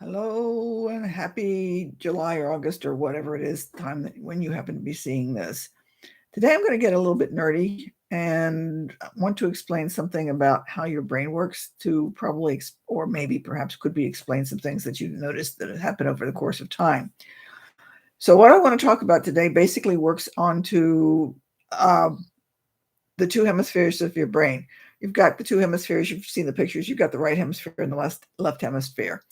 Hello and happy July or August or whatever it is time that when you happen to be seeing this. Today I'm going to get a little bit nerdy and want to explain something about how your brain works to probably or maybe perhaps could be explain some things that you noticed that happen over the course of time. So what I want to talk about today basically works onto uh, the two hemispheres of your brain. You've got the two hemispheres, you've seen the pictures, you've got the right hemisphere and the left hemisphere.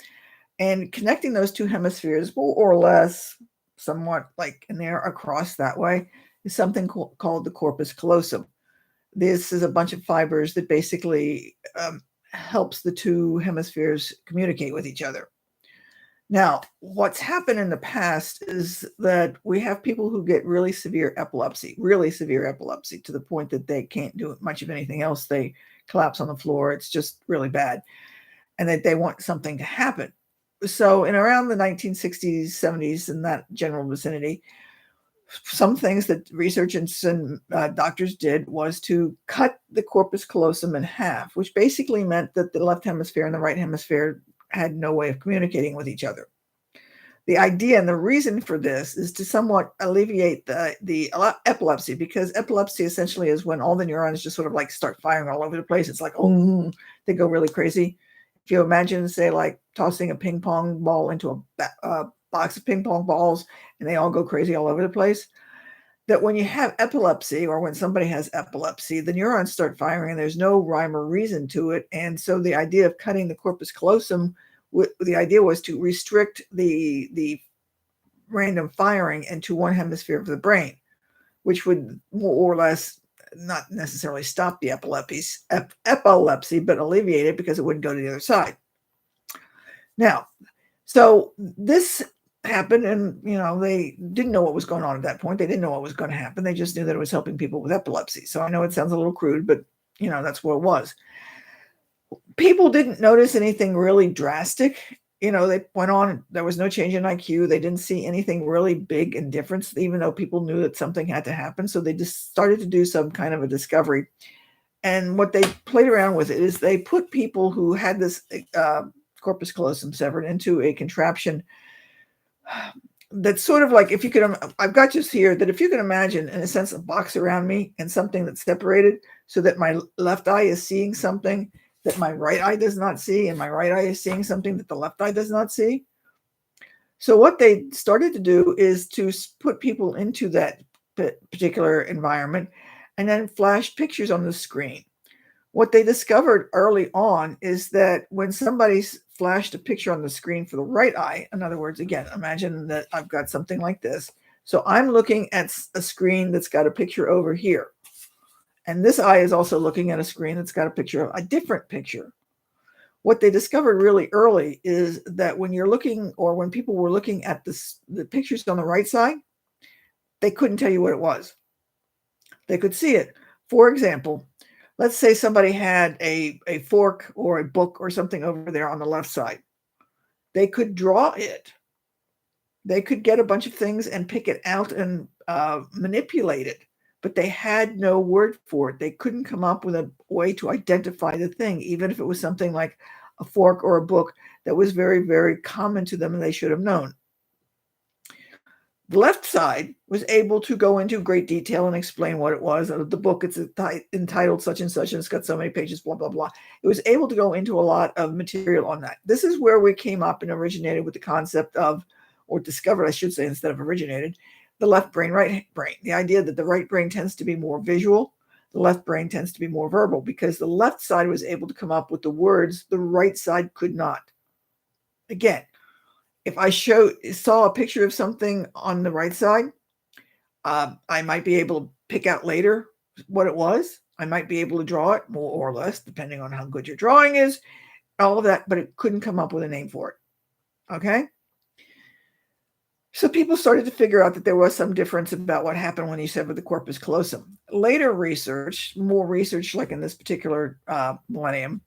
And connecting those two hemispheres, more or less, somewhat like in there across that way, is something called the corpus callosum. This is a bunch of fibers that basically helps the two hemispheres communicate with each other. Now, what's happened in the past is that we have people who get really severe epilepsy to the point that they can't do much of anything else. They collapse on the floor. It's just really bad. And that they want something to happen. So in around the 1960s, 70s, in that general vicinity, some things that researchers and doctors did was to cut the corpus callosum in half, which basically meant that the left hemisphere and the right hemisphere had no way of communicating with each other. The idea and the reason for this is to somewhat alleviate the epilepsy, because epilepsy essentially is when all the neurons just sort of like start firing all over the place. It's like, oh, they go really crazy. If you imagine, say, like tossing a ping pong ball into a box of ping pong balls and they all go crazy all over the place, that when you have epilepsy or when somebody has epilepsy, the neurons start firing and there's no rhyme or reason to it. And so the idea of cutting the corpus callosum, the idea was to restrict the random firing into one hemisphere of the brain, which would more or less not necessarily stop the epilepsy, but alleviate it because it wouldn't go to the other side. Now, so this happened, and they didn't know what was going on at that point. They didn't know what was going to happen. They just knew that it was helping people with epilepsy. So I know it sounds a little crude, but that's what it was. People didn't notice anything really drastic. They went on, there was no change in IQ. They didn't see anything really big in difference, even though people knew that something had to happen. So they just started to do some kind of a discovery. And what they played around with is they put people who had this corpus callosum severed into a contraption that's sort of like, if you could, I've got just here that if you can imagine, in a sense, a box around me and something that's separated so that my left eye is seeing something that my right eye does not see, and my right eye is seeing something that the left eye does not see. So what they started to do is to put people into that particular environment and then flash pictures on the screen. What they discovered early on is that when somebody's flashed a picture on the screen for the right eye, in other words, again, imagine that I've got something like this. So I'm looking at a screen that's got a picture over here. And this eye is also looking at a screen that's got a different picture. What they discovered really early is that when you're looking, or when people were looking at the pictures on the right side, they couldn't tell you what it was. They could see it. For example, let's say somebody had a fork or a book or something over there on the left side. They could draw it. They could get a bunch of things and pick it out and manipulate it, but they had no word for it. They couldn't come up with a way to identify the thing, even if it was something like a fork or a book that was very, very common to them and they should have known. The left side was able to go into great detail and explain what it was. The book, it's entitled such and such, and it's got so many pages, blah, blah, blah. It was able to go into a lot of material on that. This is where we came up and originated with the concept of, or discovered, I should say, instead of originated, the left brain, right brain. The idea that the right brain tends to be more visual, the left brain tends to be more verbal, because the left side was able to come up with the words the right side could not. Again, if I saw a picture of something on the right side, I might be able to pick out later what it was. I might be able to draw it more or less, depending on how good your drawing is, all of that, but it couldn't come up with a name for it. Okay? So people started to figure out that there was some difference about what happened when you severed the corpus callosum. Later research, more research like in this particular millennium,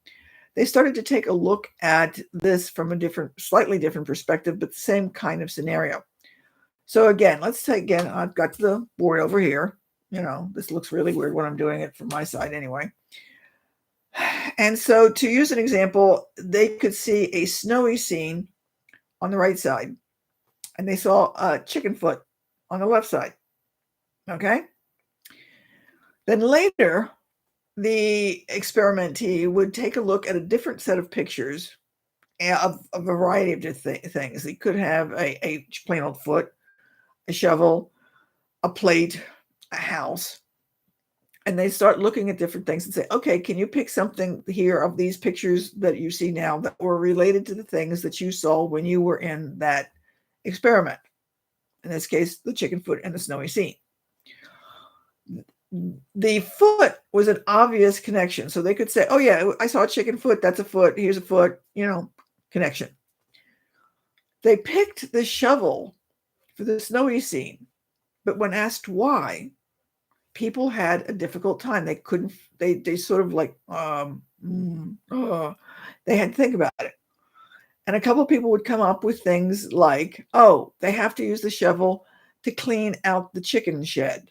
they started to take a look at this from a slightly different perspective, but the same kind of scenario. So again, I've got the board over here. This looks really weird when I'm doing it from my side anyway. And so to use an example, they could see a snowy scene on the right side, and they saw a chicken foot on the left side. Okay. Then later, the experimentee would take a look at a different set of pictures of a variety of things. They could have a plain old foot, a shovel, a plate, a house. And they start looking at different things and say, okay, can you pick something here of these pictures that you see now that were related to the things that you saw when you were in that experiment? In this case, the chicken foot and the snowy scene. The foot was an obvious connection. So they could say, oh, yeah, I saw a chicken foot. That's a foot. Here's a foot, connection. They picked the shovel for the snowy scene. But when asked why, people had a difficult time. They couldn't, they sort of like, they had to think about it. And a couple of people would come up with things like, oh, they have to use the shovel to clean out the chicken shed.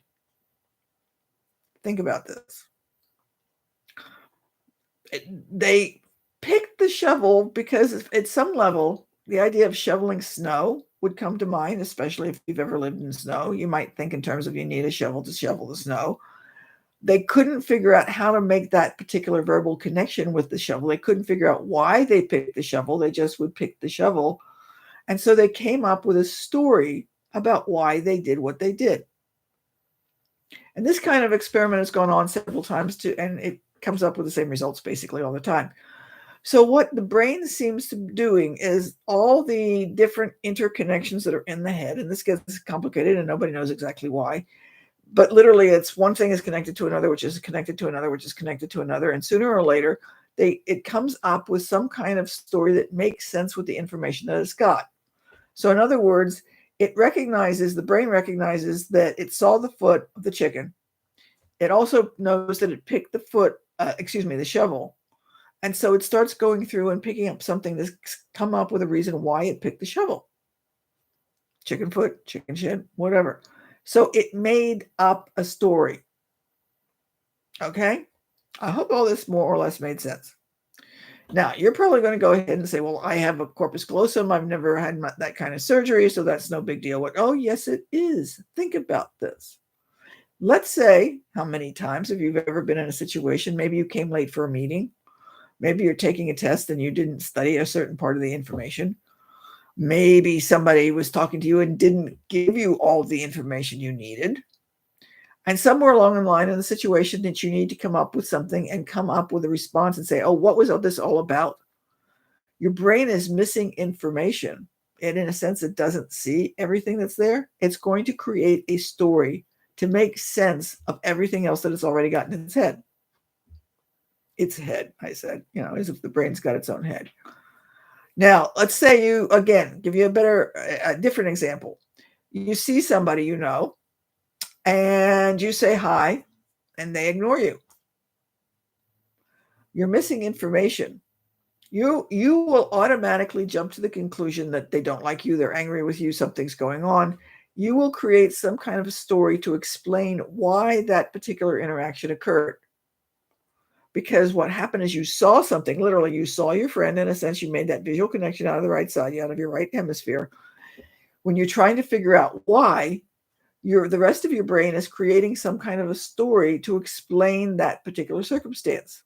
Think about this. They picked the shovel because at some level, the idea of shoveling snow would come to mind, especially if you've ever lived in snow. You might think in terms of you need a shovel to shovel the snow. They couldn't figure out how to make that particular verbal connection with the shovel. They couldn't figure out why they picked the shovel. They just would pick the shovel. And so they came up with a story about why they did what they did. And this kind of experiment has gone on several times too, and it comes up with the same results basically all the time. So what the brain seems to be doing is all the different interconnections that are in the head, and this gets complicated and nobody knows exactly why, but literally it's one thing is connected to another, which is connected to another, which is connected to another. And sooner or later, it comes up with some kind of story that makes sense with the information that it's got. So in other words, the brain recognizes that it saw the foot of the chicken. It also knows that it picked the shovel. And so it starts going through and picking up something that's come up with a reason why it picked the shovel. Chicken foot, chicken shed, whatever. So it made up a story. Okay? I hope all this more or less made sense. Now, you're probably going to go ahead and say, well, I have a corpus callosum. I've never had that kind of surgery, so that's no big deal. Oh, yes, it is. Think about this. Let's say, how many times have you ever been in a situation, maybe you came late for a meeting, maybe you're taking a test and you didn't study a certain part of the information. Maybe somebody was talking to you and didn't give you all the information you needed. And somewhere along the line in the situation that you need to come up with something and come up with a response and say, oh, what was this all about? Your brain is missing information. And in a sense, it doesn't see everything that's there. It's going to create a story to make sense of everything else that it's already got in its head. Its head, I said, as if the brain's got its own head. Now, let's say give you a different example. You see somebody and you say hi, and they ignore you. You're missing information. You will automatically jump to the conclusion that they don't like you, they're angry with you, something's going on. You will create some kind of a story to explain why that particular interaction occurred. Because what happened is you saw something, literally you saw your friend, in a sense, you made that visual connection out of the right side, out of your right hemisphere. When you're trying to figure out why, the rest of your brain is creating some kind of a story to explain that particular circumstance.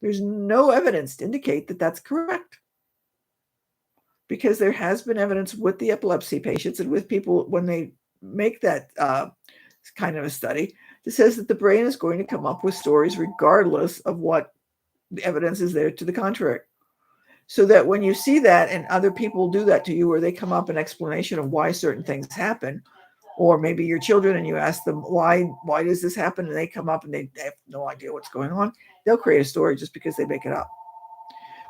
There's no evidence to indicate that that's correct. Because there has been evidence with the epilepsy patients and with people when they make that kind of a study that says that the brain is going to come up with stories regardless of what the evidence is there to the contrary. So that when you see that and other people do that to you, or they come up an explanation of why certain things happen, or maybe your children and you ask them, why does this happen? And they come up and they have no idea what's going on. They'll create a story just because they make it up.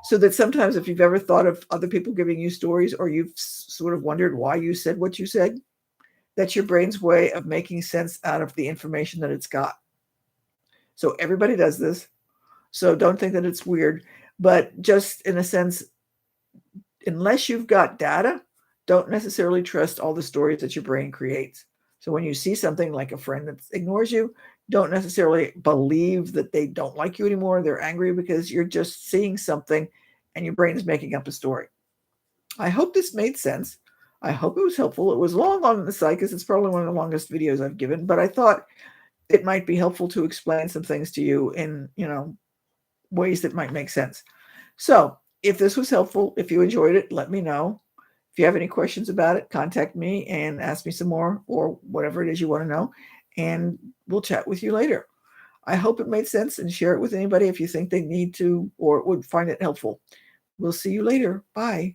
So that sometimes if you've ever thought of other people giving you stories, or you've sort of wondered why you said what you said, that's your brain's way of making sense out of the information that it's got. So everybody does this. So don't think that it's weird, but just in a sense, unless you've got data, don't necessarily trust all the stories that your brain creates. So when you see something like a friend that ignores you, don't necessarily believe that they don't like you anymore. They're angry, because you're just seeing something and your brain is making up a story. I hope this made sense. I hope it was helpful. It was long on the site because it's probably one of the longest videos I've given, but I thought it might be helpful to explain some things to you in, ways that might make sense. So if this was helpful, if you enjoyed it, let me know. If you have any questions about it, contact me and ask me some more or whatever it is you want to know, and we'll chat with you later. I hope it made sense, and share it with anybody if you think they need to or would find it helpful. We'll see you later. Bye.